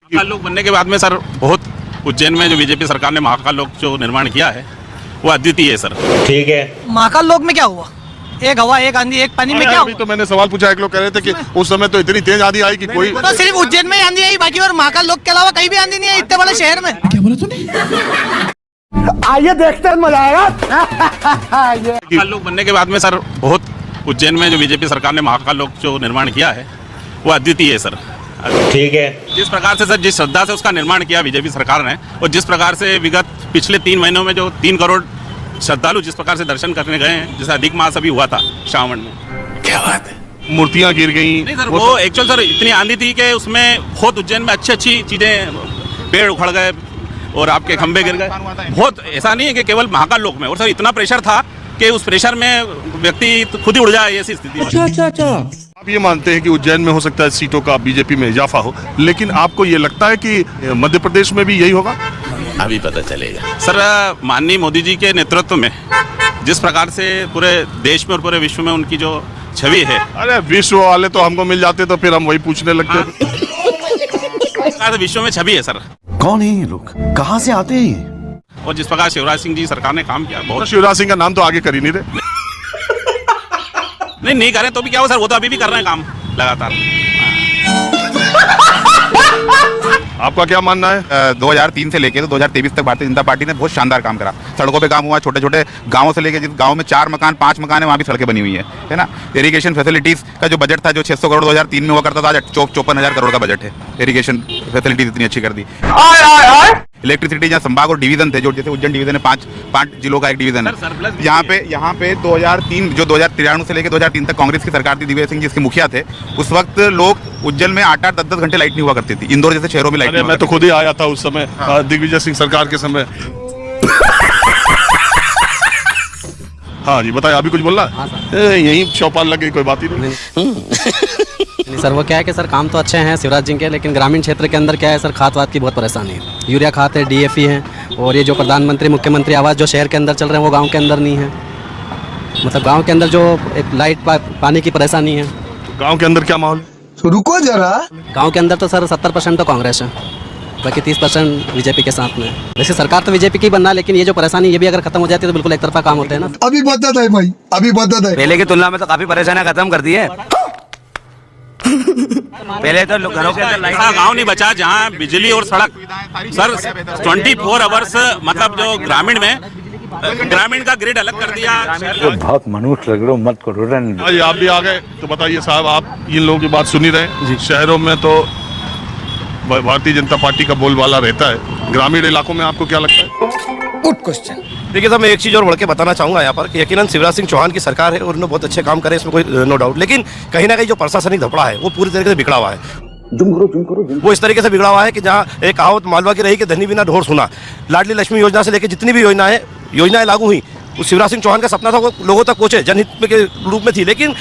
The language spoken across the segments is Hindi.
महाकाल लोक बनने के बाद में सर बहुत उज्जैन में जो बीजेपी सरकार ने महाकाल लोक जो निर्माण किया है वो अद्वितीय है सर। ठीक है, महाकाल लोक में क्या हुआ? एक हवा, एक आंधी, एक पानी में क्या अभी हुआ? तो मैंने सवाल पूछा, एक लोग कह रहे थे कि उस समय तो इतनी तेज आंधी आई कि कोई तो सिर्फ उज्जैन में ही आंधी आई, बाकी और महाकाल लोक के अलावा कहीं भी आंधी नहीं है इतने बड़े शहर में। क्या बोला तूने? आइए देखते हैं, मजा आएगा। महाकाल लोक बनने के बाद में सर बहुत उज्जैन में जो बीजेपी सरकार ने महाकाल लोक जो निर्माण किया है वो अद्वितीय है सर। ठीक है, जिस प्रकार से सर जिस श्रद्धा से उसका निर्माण किया बीजेपी सरकार ने और जिस प्रकार से विगत पिछले 3 महीनों में जो 3 करोड़ श्रद्धालु जिस प्रकार से दर्शन करने गए हैं, जैसे अधिक मास अभी हुआ था श्रावण में। क्या बात है, मूर्तियां गिर गई। नहीं सर वो एक्चुअल सर इतनी आंधी थी कि उसमें बहुत उज्जैन में अच्छी चीजें, पेड़ उखड़ गए और आपके खंभे गिर गए। बहुत ऐसा नहीं है कि केवल महाकाल लोक में, और सर इतना प्रेशर था कि उस प्रेशर में व्यक्ति खुद ही उड़ जाए ऐसी स्थिति। अच्छा। आप ये मानते हैं कि उज्जैन में हो सकता है सीटों का बीजेपी में इजाफा हो, लेकिन आपको ये लगता है कि मध्य प्रदेश में भी यही होगा? अभी पता चलेगा सर। माननीय मोदी जी के नेतृत्व में जिस प्रकार से पूरे देश में और पूरे विश्व में उनकी जो छवि है। अरे विश्व वाले तो हमको मिल जाते तो फिर हम वही पूछने लगते। विश्व में छवि है सर। कौन है ये लोग, कहाँ से आते हैं? और जिस प्रकार शिवराज सिंह जी सरकार ने काम किया बहुत। शिवराज सिंह का नाम तो आगे कर ही नहीं रहे। नहीं करें तो भी क्या हो सर, वो तो अभी भी कर रहे हैं काम लगातार। आपका क्या मानना है? 2003 से लेकर तो 2023 तक भारतीय जनता पार्टी ने बहुत शानदार काम करा। सड़कों पे काम हुआ, छोटे छोटे गांवों से लेकर जिस गांव में 4 मकान 5 मकान है वहाँ भी सड़कें बनी हुई है ना। इरिगेशन फैसिलिटीज का जो बजट था जो 600 करोड़ 2003 में हुआ करता था, आज 54,000 करोड़ का बजट है। इरिगेशन फैसिलिटीज इतनी अच्छी कर दी। इलेक्ट्रिसिटी जहाँ संभाग और डिवीजन थे, जो जैसे उज्जैन डिवीजन है 5 जिलों का एक डिवीजन है। यहाँ पे 2003 जो 2093 से लेकर 2003 तक कांग्रेस की सरकार थी, दिग्विजय सिंह जी इसके मुखिया थे। उस वक्त लोग उज्जैन में 8-8 10-10 घंटे लाइट नहीं हुआ करती थी। इंदौर जैसे शहरों में लाइट नहीं। मैं तो खुद ही आया था उस समय, दिग्विजय सिंह सरकार के समय। हाँ जी बताइए, अभी कुछ बोल रहा है? यही चौपाल लग गई, कोई बात ही नहीं। सर वो क्या है कि सर काम तो अच्छे हैं शिवराज जी के, लेकिन ग्रामीण क्षेत्र के अंदर क्या है सर, खाद वाद की बहुत परेशानी है। यूरिया खाद है, DAP है, और ये जो प्रधानमंत्री मुख्यमंत्री आवास जो शहर के अंदर चल रहे हैं वो गांव के अंदर नहीं है। मतलब गांव के अंदर जो एक लाइट पानी की परेशानी है। गांव के अंदर क्या माहौल? रुको जरा। गांव के अंदर तो सर 70% तो कांग्रेस है, बाकी 30% बीजेपी के साथ में। वैसे सरकार तो बीजेपी की बनना है, लेकिन ये जो परेशानी ये भी अगर खत्म हो जाती है तो बिल्कुल एक तरफा काम होते हैं ना। अभी बदत है भाई, अभी बदत है। पहले की तुलना में तो काफी परेशानियां खत्म कर दी है। पहले तो घरों के अंदर ऐसा गांव नहीं बचा जहां बिजली और सड़क सर 24 आवर्स, मतलब जो ग्रामीण का ग्रिड अलग कर दिया। बहुत मनुष्य लग रहे हो, मत करो। आज आप भी आ गए तो बताइए साहब, आप इन लोगों की बात सुन ही रहे। शहरों में तो भारतीय जनता पार्टी का बोलबाला रहता है, ग्रामीण इलाकों में आपको क्या लगता है? Good question. देखिए साहब, मैं एक चीज़ और बढ़ के बताना चाहूँगा यहाँ पर कि यकीनन शिवराज सिंह चौहान की सरकार है और उन्होंने बहुत अच्छे काम करे, इसमें कोई नो डाउट। लेकिन कहीं ना कहीं जो प्रशासनिक धपड़ा है वो पूरी तरीके से बिगड़ा हुआ है। वो इस तरीके से बिगड़ा हुआ है कि जहाँ एक कहावत मालवा की रही कि धनी बिना ढोर सुना। लाडली लक्ष्मी योजना से लेकर जितनी भी योजनाएं लागू हुई, वो शिवराज सिंह चौहान का सपना था वो लोगों तक पहुंचे, जनहित के रूप में थी। लेकिन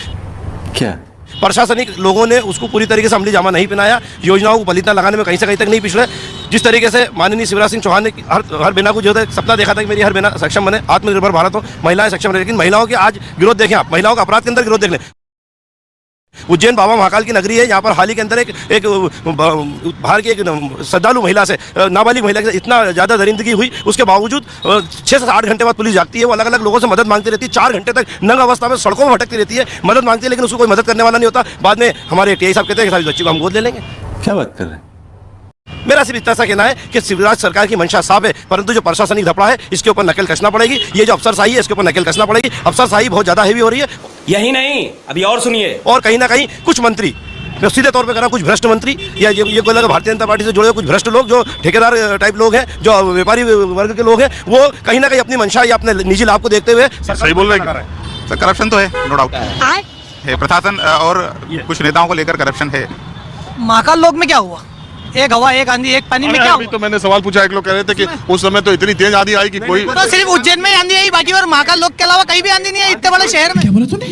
क्या प्रशासनिक लोगों ने उसको पूरी तरीके से अमली जामा नहीं पहनाया, योजनाओं को बलिदान लगाने में कहीं से कहीं तक नहीं पिछड़े। जिस तरीके से माननीय शिवराज सिंह चौहान ने हर बिना को जो है सपना देखा था कि मेरी हर बिना सक्षम बने, आत्मनिर्भर भारत हो, महिलाएं सक्षम रहे। लेकिन महिलाओं के आज विरोध देखें आप, महिलाओं का अपराध के अंदर विरोध देख लें। उज्जैन बाबा महाकाल की नगरी है, यहाँ पर हाल ही के अंदर एक बाहर की एक श्रद्धालु महिला से, नाबालिग महिला से इतना ज़्यादा दरिंदगी हुई, उसके बावजूद 6 से 8 घंटे बाद पुलिस जागती है। वो अलग अलग लोगों से मदद मांगती रहती है, 4 घंटे तक नंग अवस्था में सड़कों में भटकती रहती है, मदद मांगती है, लेकिन उसको कोई मदद करने वाला नहीं होता। बाद में हमारे TI साहब कहते हैं कि सारी बच्ची को हम गोद ले लेंगे। क्या बात कर रहे हैं? मेरा सिर्फ इतना सा कहना है कि शिवराज सरकार की मंशा साफ है, परंतु जो प्रशासनिक धपड़ा है इसके ऊपर नकेल कसना पड़ेगी। ये जो अफसरशाही है इसके ऊपर नकेल कसना पड़ेगी। अफसरशाही बहुत ज़्यादा हैवी हो रही है। यही नहीं, अभी और सुनिए। और कहीं ना कहीं कुछ मंत्री, मैं सीधे तौर पे कह रहा हूं, कुछ भ्रष्ट मंत्री या ये कोई लगा भारतीय जनता पार्टी से जुड़े हुए कुछ भ्रष्ट लोग, जो ठेकेदार टाइप लोग हैं, जो व्यापारी वर्ग के लोग हैं, वो कहीं ना कहीं अपनी मंशा या अपने निजी लाभ को देखते हुए सही बोल रहे हैं। सर करप्शन तो है, नो डाउट है। प्रशासन और कुछ नेताओं को लेकर करप्शन है। महाकाल लोक में क्या हुआ? एक हवा, एक आंधी, एक पानी में क्या अभी हुआ? तो मैंने सवाल पूछा, एक लोग कह रहे थे कि उस समय तो इतनी तेज आंधी आई कि कोई तो सिर्फ उज्जैन में ही आंधी आई, बाकी और महाकाल लोक के अलावा कहीं भी आंधी नहीं है इतने बड़े शहर में। क्या बोला तूने?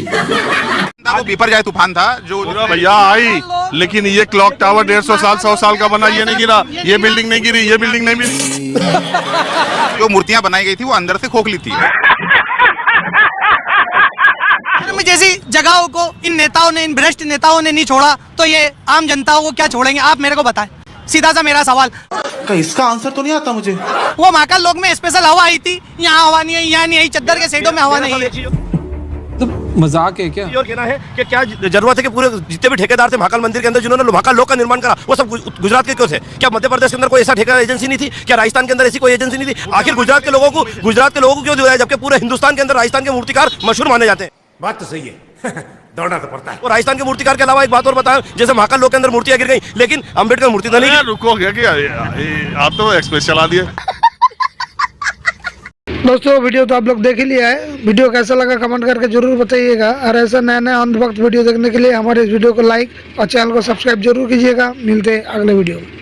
वो पीपर जाए तूफान था जो भैया आई, लेकिन ये क्लॉक टावर 150 साल 100 साल का बना, ये नहीं गिरा, ये बिल्डिंग नहीं गिरी, ये बिल्डिंग नहीं गिरी। जो मूर्तियां बनाई गई थी वो अंदर से खोखली थी। में जैसी जगहों को इन नेताओं ने, इन भ्रष्ट नेताओं ने नहीं छोड़ा, तो ये आम जनता को क्या छोड़ेंगे? आप मेरे को बताएं। सीधा सा मेरा सवाल, इसका आंसर तो नहीं आता मुझे। वो महाकाल लोक में स्पेशल हवा आई थी, यहाँ हवा नहीं है, यहाँ नहीं आई, चद्दर के सेटों में हवा नहीं है। मजाक है क्या? और कहना है कि क्या जरूरत है कि पूरे जितने भी ठेकेदार थे महाकाल मंदिर के अंदर जिन्होंने महाकाल लोक का निर्माण करा, वो सब गुजरात के क्यों थे? क्या मध्य प्रदेश के अंदर कोई ऐसा ठेका एजेंसी नहीं थी? क्या राजस्थान के अंदर ऐसी कोई एजेंसी नहीं थी? आखिर गुजरात के लोगों को क्यों दिया, जबकि पूरे हिंदुस्तान के अंदर राजस्थान के मूर्तिकार मशहूर माने जाते हैं? बात तो सही है। दौड़ना तो पड़ता है। और राजस्थान के मूर्तिकार के अलावा एक बात और बताएं, जैसे महाकाल लोक के अंदर मूर्तियां गिर गई, लेकिन अम्बेडकर मूर्ति तो नहीं। रुको क्या क्या आप तो एक्सप्रेस चला दिए। दोस्तों वीडियो तो आप लोग देख ही लिया है, वीडियो कैसा लगा कमेंट करके जरूर बताइएगा। और ऐसा नया नया अंधभक्त वीडियो देखने के लिए हमारे इस वीडियो को लाइक और चैनल को सब्सक्राइब जरूर कीजिएगा। मिलते हैं अगले वीडियो में।